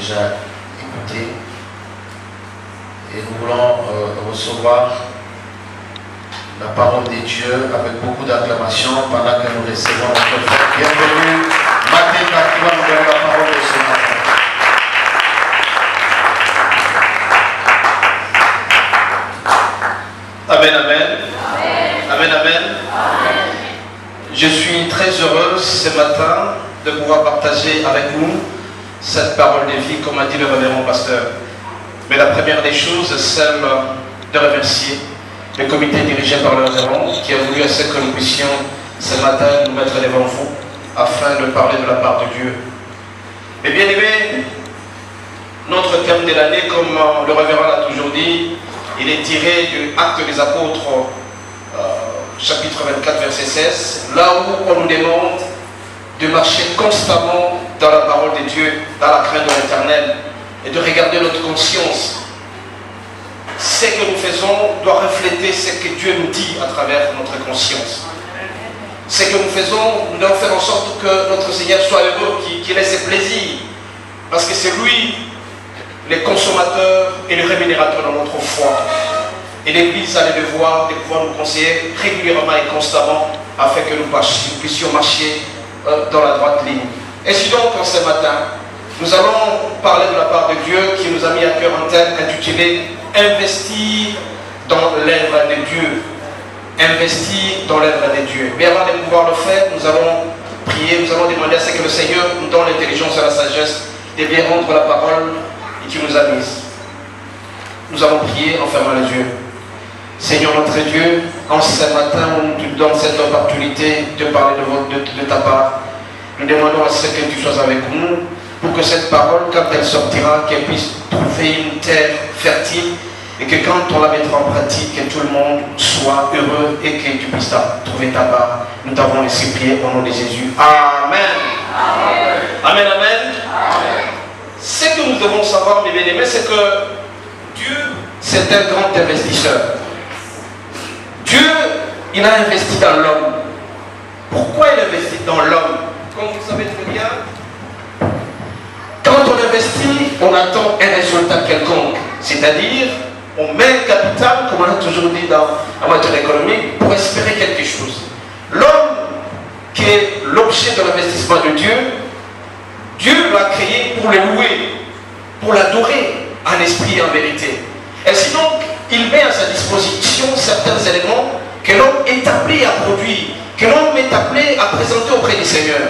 déjà écouté. Et nous voulons recevoir la parole de Dieu avec beaucoup d'acclamation pendant que nous recevons notre frère. Bienvenue, Maté Kakouan, nous avons la parole de ce matin. Amen, amen. Amen, amen. Je suis très heureux ce matin de pouvoir partager avec vous cette parole de vie, comme a dit le révérend pasteur. Mais la première des choses, c'est celle de remercier le comité dirigé par le révérend qui a voulu à ce que nous puissions ce matin nous mettre devant vous afin de parler de la part de Dieu. Et bien aimé, notre thème de l'année, comme le révérend l'a toujours dit, il est tiré du Acte des Apôtres, chapitre 24, verset 16, là où on nous demande de marcher constamment dans la parole de Dieu, dans la crainte de l'Éternel, et de regarder notre conscience. Ce que nous faisons doit refléter ce que Dieu nous dit à travers notre conscience. Ce que nous faisons, nous devons faire en sorte que notre Seigneur soit heureux, qu'il ait ses plaisirs, parce que c'est lui le consommateur et le rémunérateur dans notre foi. Et l'Église a le devoir de pouvoir nous conseiller régulièrement et constamment afin que nous puissions marcher dans la droite ligne. Et si donc, ce matin, nous allons parler de la part de Dieu qui nous a mis à cœur un thème intitulé « Investir dans l'œuvre de Dieu ». Investir dans l'œuvre de Dieu. Mais avant de pouvoir le faire, nous allons prier, nous allons demander à ce que le Seigneur nous donne l'intelligence et la sagesse de bien rendre la parole qui nous a mis. Nous allons prier en fermant les yeux. Seigneur notre Dieu, en ce matin où tu donnes cette opportunité de parler de ta part, nous demandons à ce que tu sois avec nous pour que cette parole, quand elle sortira, qu'elle puisse trouver une terre fertile et que quand on la mettra en pratique, que tout le monde soit heureux et que tu puisses trouver ta part. Nous t'avons ainsi prié au nom de Jésus. Amen. Amen. Amen. Amen. Ce que nous devons savoir, mes bien-aimés, c'est que Dieu, c'est un grand investisseur. Dieu, il a investi dans l'homme. Pourquoi il investit dans l'homme? Comme vous le savez très bien, quand on investit, on attend un résultat quelconque. C'est-à-dire, on met un capital, comme on a toujours dit dans la matière économique, pour espérer quelque chose. L'homme, qui est l'objet de l'investissement de Dieu, Dieu l'a créé pour le louer, pour l'adorer en esprit et en vérité. Et si donc, il met à sa disposition certains éléments que l'homme est appelé à produire, que l'homme est appelé à présenter auprès du Seigneur.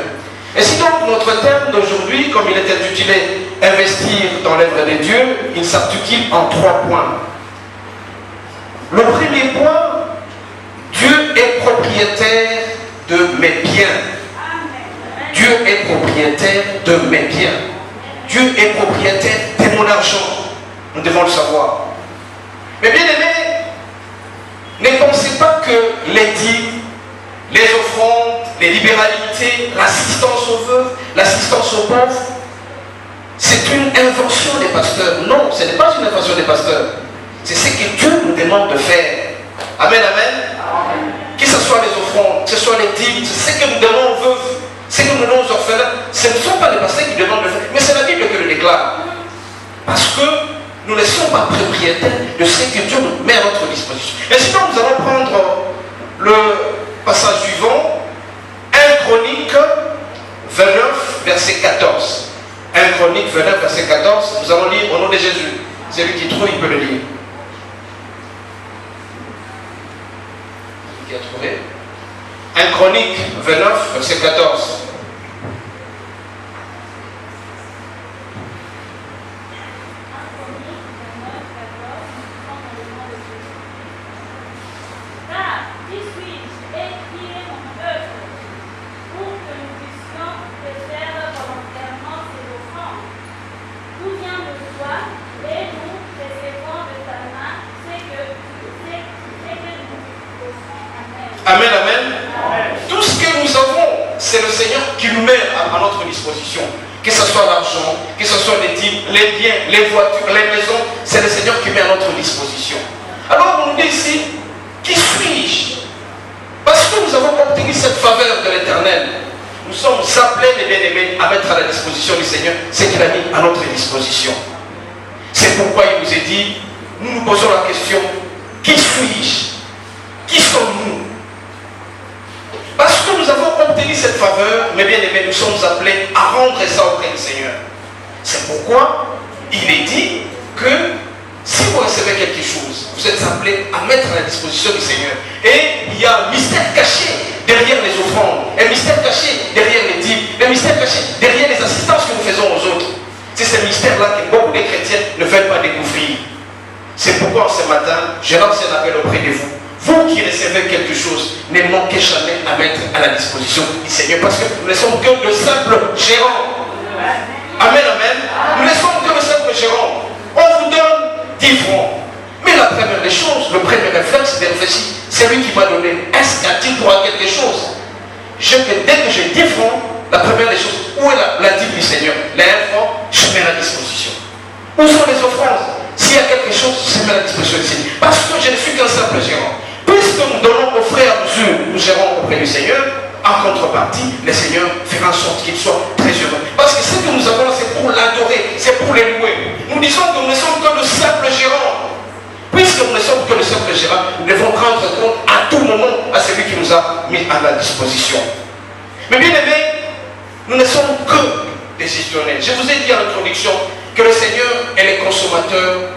Et si donc notre thème d'aujourd'hui, comme il est intitulé « Investir dans l'œuvre de Dieu », il s'articule en 3 points. Le premier point, Dieu est propriétaire de mes biens. Dieu est propriétaire de mes biens. Dieu est propriétaire de mon argent. Nous devons le savoir. Mais bien aimés, ne pensez pas que les dîmes, les offrandes, les libéralités, l'assistance aux veuves, l'assistance aux pauvres, c'est une invention des pasteurs. Non, ce n'est pas une invention des pasteurs. C'est ce que Dieu nous demande de faire. Amen, amen. Amen. Que ce soit les offrandes, que ce soit les dîmes, c'est ce que nous donnons aux veuves, ce que nous donnons aux orphelins, ce ne sont pas les pasteurs qui demandent de faire, mais c'est la Bible qui le déclare. Parce que nous ne sommes pas propriétaires de ce que Dieu nous met à notre disposition. Et sinon, nous allons prendre le passage suivant, 1 Chronique 29, verset 14. 1 Chronique 29, verset 14, nous allons lire au nom de Jésus. Celui qui trouve, il peut le lire. Qui a trouvé? 1 Chronique 29, verset 14. Amen, amen. Tout ce que nous avons, c'est le Seigneur qui nous met à notre disposition. Que ce soit l'argent, que ce soit les dîmes, les biens, les voitures, les maisons, c'est le Seigneur qui met à notre disposition. Alors on nous dit ici, qui suis-je? Parce que nous avons obtenu cette faveur de l'Éternel. nous sommes appelés, les bien-aimés, à mettre à la disposition du Seigneur ce qu'il a mis à notre disposition. C'est pourquoi il nous est dit, nous nous posons la question, qui suis-je? Qui sommes-nous? Parce que nous avons obtenu cette faveur, mes bien-aimés, nous sommes appelés à rendre ça auprès du Seigneur. C'est pourquoi il est dit que si vous recevez quelque chose, vous êtes appelés à mettre à la disposition du Seigneur. Et il y a un mystère caché derrière les offrandes, un mystère caché derrière les dîmes, un mystère caché derrière les assistances que nous faisons aux autres. C'est ce mystère-là que beaucoup de chrétiens ne veulent pas découvrir. C'est pourquoi ce matin, je lance un appel auprès de vous. Vous qui recevez quelque chose, ne manquez jamais à mettre à la disposition du Seigneur, parce que nous ne sommes que de simples gérants. Amen, amen. Nous ne sommes que de simples gérants. On vous donne 10 francs. Mais la première des choses, le premier réflexe, c'est de réfléchir. C'est lui qui m'a donné. Est-ce qu'il pourra quelque chose? Dès que j'ai 10 francs, la première des choses, où est la dîme du Seigneur? Les 1 franc, je mets à la disposition. Où sont les offrandes? S'il y a quelque chose, je mets à la disposition du Seigneur. Parce que je ne suis qu'un simple gérant. Puisque nous donnons au frère à mesure, nous gérons auprès du Seigneur, en contrepartie, le Seigneur fera en sorte qu'il soit très heureux. Parce que ce que nous avons là, c'est pour l'adorer, c'est pour les louer. Nous disons que nous ne sommes que de simples gérants. Puisque nous ne sommes que de simples gérants, nous devons rendre compte à tout moment à celui qui nous a mis à la disposition. Mais bien aimés, nous ne sommes que des gestionnaires. Je vous ai dit en introduction que le Seigneur est le consommateur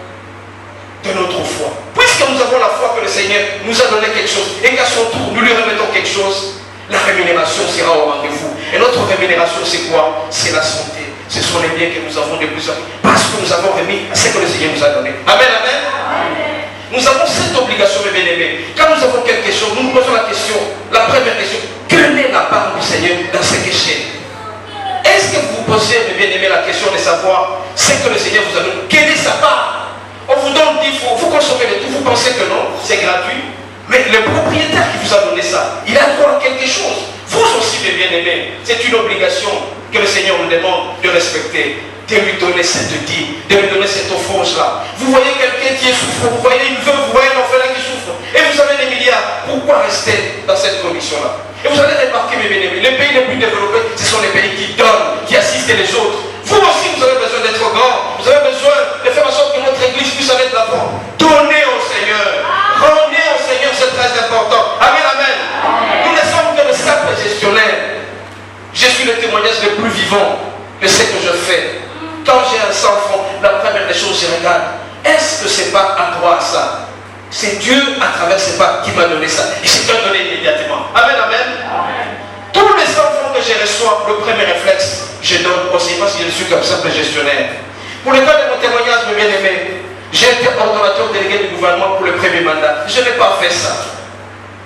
de notre foi. Puisque nous avons la foi que le Seigneur nous a donné quelque chose et qu'à son tour nous lui remettons quelque chose, la rémunération sera au rendez-vous. Et notre rémunération, c'est quoi? C'est la santé. Ce sont les biens que nous avons de plus en plus. Parce que nous avons remis à ce que le Seigneur nous a donné. Amen, amen. Amen. Nous avons cette obligation, mes bien-aimés. Quand nous avons quelque chose, nous nous posons la question, la première question, quelle est la part du Seigneur dans ce que j'ai? Est-ce que vous vous posez, mes bien-aimés, la question de savoir ce que le Seigneur vous a donné? Quelle est sa part? On vous donne 10 francs, vous consommez de tout, vous pensez que non, c'est gratuit. Mais le propriétaire qui vous a donné ça, il a droit à quelque chose. Vous aussi, mes bien-aimés, c'est une obligation que le Seigneur nous demande de respecter, de lui donner cette dîme, de lui donner cette offrande-là. Vous voyez quelqu'un qui est souffrant, vous voyez une veuve, vous voyez un orphelin qui souffre, et vous avez des milliards. Pourquoi rester dans cette condition-là? Et vous allez remarquer, mes bien-aimés, les pays les plus développés, ce sont les pays qui donnent, qui assistent les autres. Vous aussi, vous avez besoin d'être grand. Vous avez besoin de faire en sorte que notre église puisse aller de l'avant. Donnez au Seigneur. Rendez au Seigneur, c'est très important. Amen, amen. Nous ne sommes que de simples gestionnaires. Je suis le témoignage le plus vivant de ce que je fais. Quand j'ai un 100 francs, la première des choses, je regarde. Est-ce que c'est pas à droit à ça? C'est Dieu, à travers ses pas, qui m'a donné ça. Et je dois donner immédiatement. Amen, amen. Tous les 100 francs que je reçois, le premier réflexe, je donne aussi parce que je suis comme simple gestionnaire. Pour le cas de mon témoignage, mes bien-aimés, j'ai été ordonnateur délégué du gouvernement pour le premier mandat. Je n'ai pas fait ça.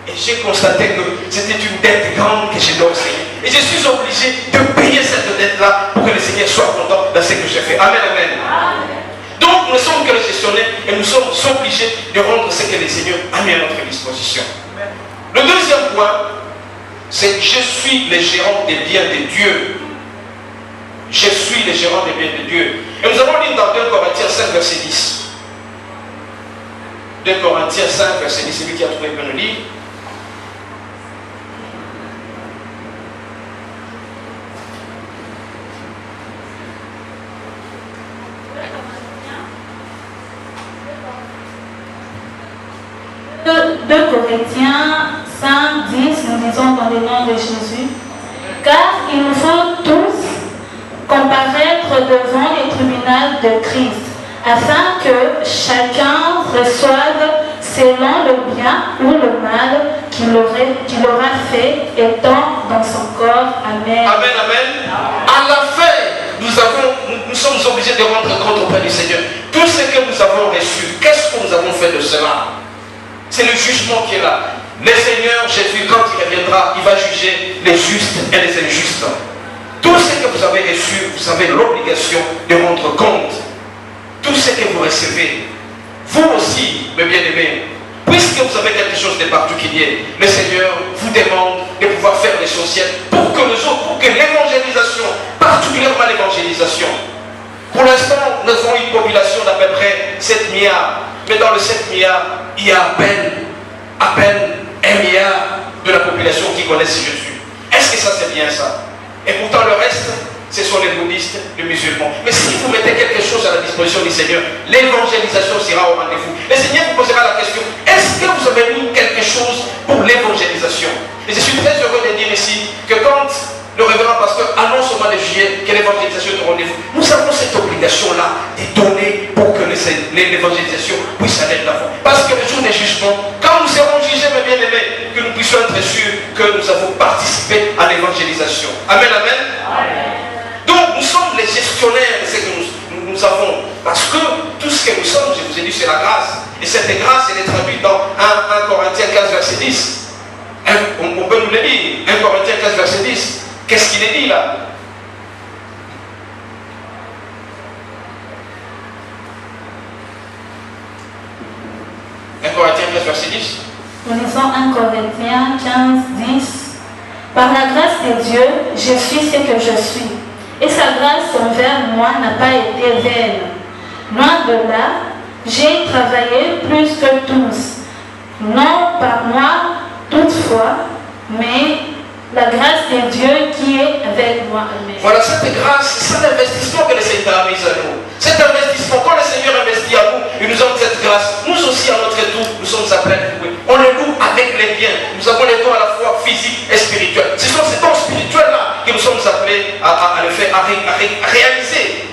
Et j'ai constaté que c'était une dette grande que je dois au Seigneur. Et je suis obligé de payer cette dette-là pour que le Seigneur soit content dans ce que j'ai fait. Amen, amen. Donc nous ne sommes que les gestionnaires et nous sommes obligés de rendre ce que le Seigneur a mis à notre disposition. Le deuxième point, c'est que je suis le gérant des biens de Dieu. Je suis le gérant des biens de Dieu. Et nous avons lu dans 2 Corinthiens 5, verset 10. 2 Corinthiens 5, verset 10, celui qui a trouvé peut nous lire. De Corinthiens 5, 10, nous disons dans le nom de Jésus, car il nous faut tous comparaître devant le tribunal de Christ, afin que chacun reçoive selon le bien ou le mal qu'il aura fait, étant dans son corps. Amen. Amen, amen. À la fin, nous sommes obligés de rendre compte auprès du Seigneur. Tout ce que nous avons reçu, qu'est-ce que nous avons fait de cela? C'est le jugement qui est là. Le Seigneur Jésus, quand il reviendra, il va juger les justes et les injustes. Tout ce que vous avez reçu, vous avez l'obligation de rendre compte. Tout ce que vous recevez, vous aussi, mes bien-aimés, puisque vous avez quelque chose de particulier, le Seigneur vous demande de pouvoir faire l'essentiel pour que nous autres, pour que l'évangélisation, particulièrement l'évangélisation, pour l'instant, nous avons une population d'à peu près 7 milliards. Mais dans le 7 milliards, il y a à peine 1 milliard de la population qui connaissent Jésus. Est-ce que ça c'est bien ça? Et pourtant le reste, ce sont les bouddhistes, les musulmans. Mais si vous mettez quelque chose à la disposition du Seigneur, l'évangélisation sera au rendez-vous. Le Seigneur vous posera la question, est-ce que vous avez mis quelque chose pour l'évangélisation? Et je suis très heureux de dire ici que quand le révérend pasteur annonce au mois de juillet que l'évangélisation est au rendez-vous, nous avons cette obligation-là de donner pour que l'évangélisation puisse aller de l'avant. Parce que le jour des jugements, quand nous serons jugés, mes bien-aimés, que nous puissions être sûrs que nous avons participé à l'évangélisation. Amen, amen. Donc nous sommes les gestionnaires de ce que nous avons. Parce que tout ce que nous sommes, je vous ai dit, c'est la grâce. Et cette grâce, elle est traduite dans 1 Corinthiens 15, verset 10. On peut nous le lire. 1 Corinthiens 15, verset 10. Qu'est-ce qu'il est dit là? Corinthiens 15, verset 10. Nous lisons 1 Corinthiens 15, 10. Par la grâce de Dieu, je suis ce que je suis. Et sa grâce envers moi n'a pas été vaine. Loin de là, j'ai travaillé plus que tous. Non par moi toutefois, mais la grâce de Dieu qui est avec moi. Amen. Voilà, cette grâce, c'est l'investissement que le Seigneur a mis à nous. Cet investissement, quand le Seigneur investit à nous, il nous donne cette grâce. Nous aussi, à notre tour, nous sommes appelés à louer. On le loue avec les biens. Nous avons les dons à la fois physiques et spirituels. Ce sont ces dons spirituels-là que nous sommes appelés à le faire, à réaliser.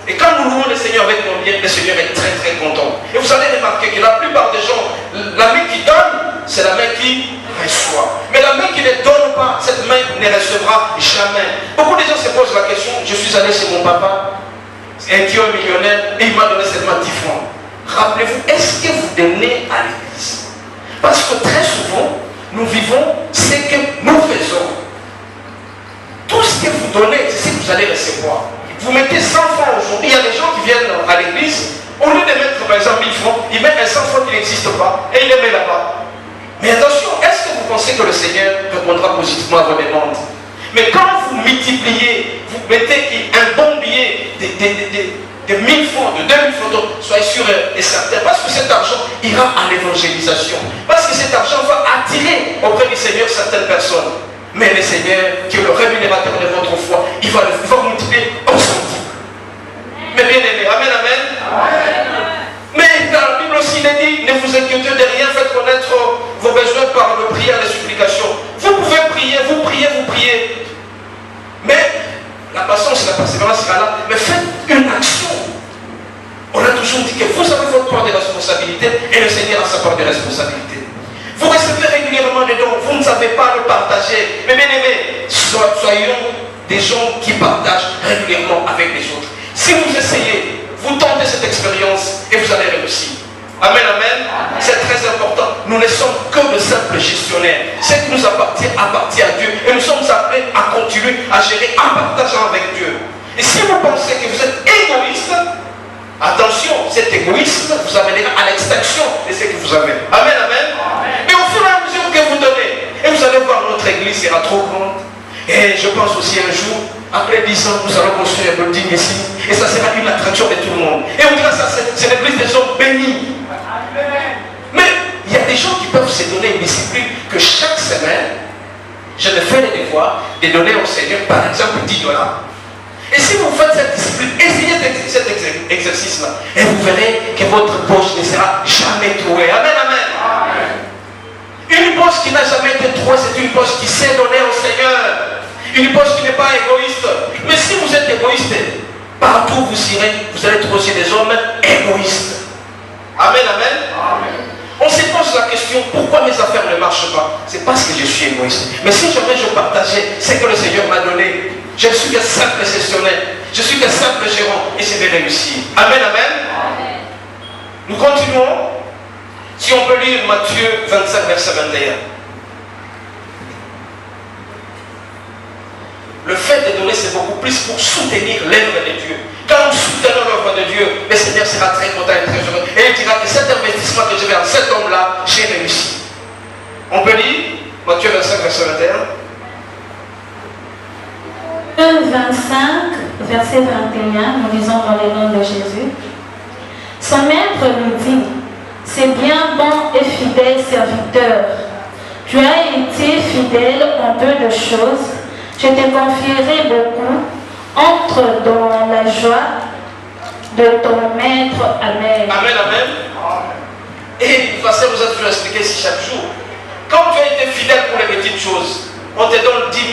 Et quand nous louons le Seigneur avec nos biens, le Seigneur est très très content. Et vous allez remarquer que la plupart des gens, la main qui donne, c'est la main qui reçoit. Mais la main qui ne donne pas, cette main ne recevra jamais. Beaucoup de gens se posent la question, je suis allé chez mon papa, un qui est millionnaire, et il m'a donné seulement 10 francs. Rappelez-vous, est-ce que vous donnez à l'église? Parce que très souvent, nous vivons ce que nous faisons. Tout ce que vous donnez, c'est ce que vous allez recevoir. Vous mettez 100 francs aujourd'hui, il y a des gens qui viennent à l'église, au lieu de mettre par exemple 1000 francs, ils mettent un 100 francs qui n'existe pas et ils les mettent là-bas. Mais attention, est-ce que vous pensez que le Seigneur répondra positivement à vos demandes? Mais quand vous multipliez, vous mettez un bon billet de 1000 francs, de 2000 francs, soyez sûr et certain, parce que cet argent ira à l'évangélisation. Parce que cet argent va attirer auprès du Seigneur certaines personnes. Mais le Seigneur, qui est le rémunérateur de votre foi, il va vous multiplier au centime. Mais bien aimé, amen, amen. Mais dans la Bible aussi, il est dit, ne vous inquiétez de rien, faites connaître vos besoins par le prière et les supplications. Vous pouvez prier, vous priez, vous priez. Mais la patience et la persévérance sera là. Mais faites une action. On a toujours dit que vous avez votre part de responsabilité et le Seigneur a sa part de responsabilité. Vous recevez régulièrement des dons, vous ne savez pas le partager. Mais bien aimés, soyons des gens qui partagent régulièrement avec les autres. Si vous essayez, vous tentez cette expérience et vous allez réussir. Amen, amen. C'est très important. Nous ne sommes que de simples gestionnaires. Ce qui nous appartient à Dieu. Et nous sommes appelés à continuer à gérer en partageant avec Dieu. Et si vous pensez que vous êtes égoïste, attention, cet égoïsme vous amènera à l'extinction de ce que vous avez. Amen, amen. Mais au fur et à mesure que vous donnez, et vous allez voir notre église sera trop grande. Et je pense aussi un jour, après 10 ans, nous allons construire un building ici. Et ça sera une attraction de tout le monde. Et on dira ça, c'est l'église des hommes bénis. Mais il y a des gens qui peuvent se donner une discipline que chaque semaine, je me fais les devoirs de donner au Seigneur, par exemple, 10 $. Et si vous faites cette discipline, essayez cet exercice-là, et vous verrez que votre poche ne sera jamais trouée. Amen, amen. Une poche qui n'a jamais été trouée, c'est une poche qui sait donner au Seigneur. Une poche qui n'est pas égoïste. Mais si vous êtes égoïste, partout où vous irez, vous allez trouver aussi des hommes égoïstes. Amen, amen. On se pose la question, pourquoi mes affaires ne marchent pas? C'est parce que je suis égoïste. Mais si jamais je partageais ce que le Seigneur m'a donné, je suis qu'un simple gestionnaire, je suis qu'un simple gérant et je vais réussir. Amen, amen. Nous continuons. Si on peut lire Matthieu 25, verset 21. Le fait de donner, c'est beaucoup plus pour soutenir l'œuvre de Dieu. Quand nous soutenons l'œuvre de Dieu, le Seigneur sera très content et très heureux. Et il dira que cet investissement que je vais en cet homme-là, j'ai réussi. On peut lire Matthieu 25, verset 21. 25, verset 21, nous lisons dans le nom de Jésus. Son maître lui dit, c'est bien, bon et fidèle serviteur. Tu as été fidèle en peu de choses, Je te confierai beaucoup. Entre dans la joie de ton maître. Amen. Amen, amen. Et le pasteur vous a toujours expliqué ici chaque jour. Quand tu as été fidèle pour les petites choses, on te donne 10 000,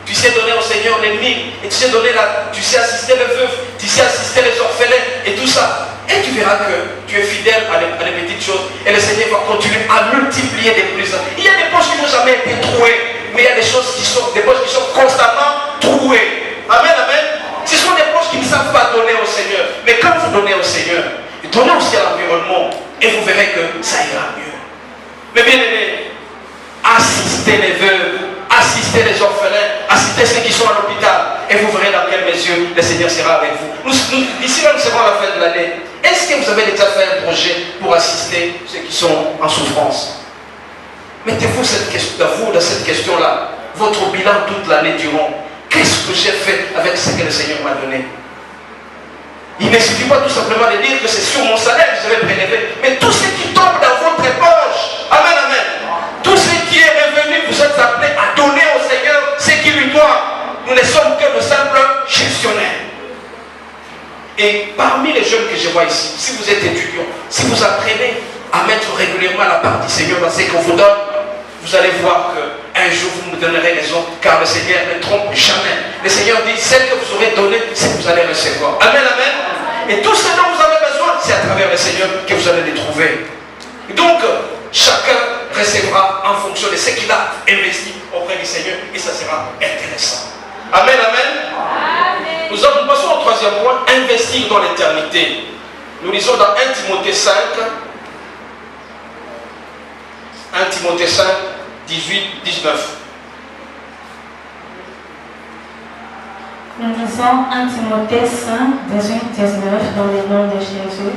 tu sais donner au Seigneur les 1000, et tu sais donner tu sais assister les veuves, tu sais assister les orphelins et tout ça. Et tu verras que tu es fidèle à les petites choses et le Seigneur va continuer à multiplier des plus. Il y a des poches qui n'ont jamais été trouées, mais il y a des choses des poches qui sont constamment trouées. Amen, amen. Ce sont des poches qui ne savent pas donner au Seigneur. Mais quand vous donnez au Seigneur, donnez aussi à l'environnement et vous verrez que ça ira mieux. Mais bien aimé, assistez les veuves, assistez les orphelins, assistez ceux qui sont à l'hôpital et vous verrez dans quelle mesure le Seigneur sera avec vous. D'ici là, nous serons à la fin de l'année. Est-ce que vous avez déjà fait un projet pour assister ceux qui sont en souffrance? Mettez-vous dans cette question-là, votre bilan toute l'année durant. Qu'est-ce que j'ai fait avec ce que le Seigneur m'a donné? Il ne suffit pas tout simplement de dire que c'est sur mon salaire que je vais prélever, mais tout ce qui tombe dans votre poche, amen, amen, tout ce qui est revenu, vous êtes appelés à donner au Seigneur ce qui lui doit. Nous ne sommes que de simples gestionnaires. Et parmi les jeunes que je vois ici, si vous êtes étudiant, si vous apprenez à mettre régulièrement la part du Seigneur dans ce qu'on vous donne, vous allez voir qu'un jour vous me donnerez raison, car le Seigneur ne trompe jamais. Le Seigneur dit, celle que vous aurez donnée, c'est que vous allez recevoir. Amen, amen. Et tout ce dont vous avez besoin, c'est à travers le Seigneur que vous allez les trouver. Et donc, chacun recevra en fonction de ce qu'il a investi auprès du Seigneur, et ça sera intéressant. Amen, amen. Amen. Nous passons au troisième point, investir dans l'éternité. Nous lisons dans 1 Timothée 5, 1 Timothée 5, 18, 19. Nous lisons 1 Timothée 5, 18, 19 dans le nom de Jésus.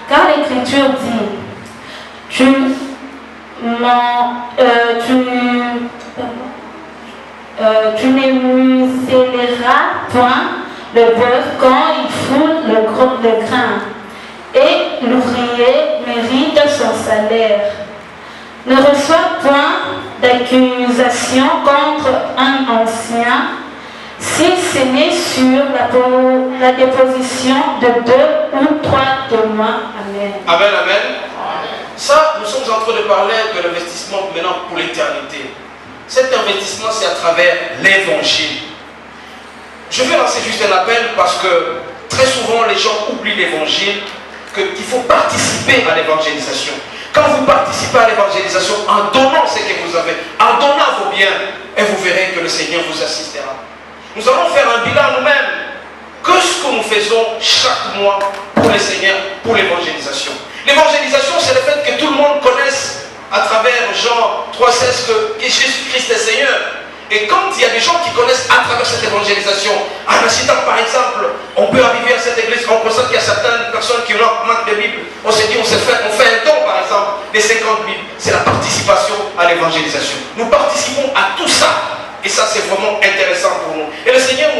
Car l'Écriture dit, tu ne muselleras point le bœuf quand il foule le grain, et l'ouvrier mérite son salaire. Ne reçois point d'accusation contre un ancien, si ce n'est sur la déposition de 2 ou 3 témoins. Amen. Amen, amen. Ça, nous sommes en train de parler de l'investissement maintenant pour l'éternité. Cet investissement, c'est à travers l'évangile. Je vais lancer juste un appel parce que très souvent les gens oublient l'évangile, qu'il faut participer à l'évangélisation. Quand vous participez à l'évangélisation en donnant ce que vous avez, en donnant vos biens, et vous verrez que le Seigneur vous assistera. Nous allons faire un bilan nous-mêmes. Qu'est-ce que nous faisons chaque mois pour le Seigneur, pour l'évangélisation? L'évangélisation, c'est le fait que tout le monde connaisse à travers Jean 3,16 que Jésus-Christ est Seigneur. Et quand il y a des gens qui connaissent à travers cette évangélisation, en incitant par exemple, on peut arriver à cette église, on constate qu'il y a certaines personnes qui manquent de Bible. On se dit, on fait un don par exemple, des 50 Bibles. C'est la participation à l'évangélisation. Nous participons à tout ça. Et ça, c'est vraiment intéressant pour nous. Et le Seigneur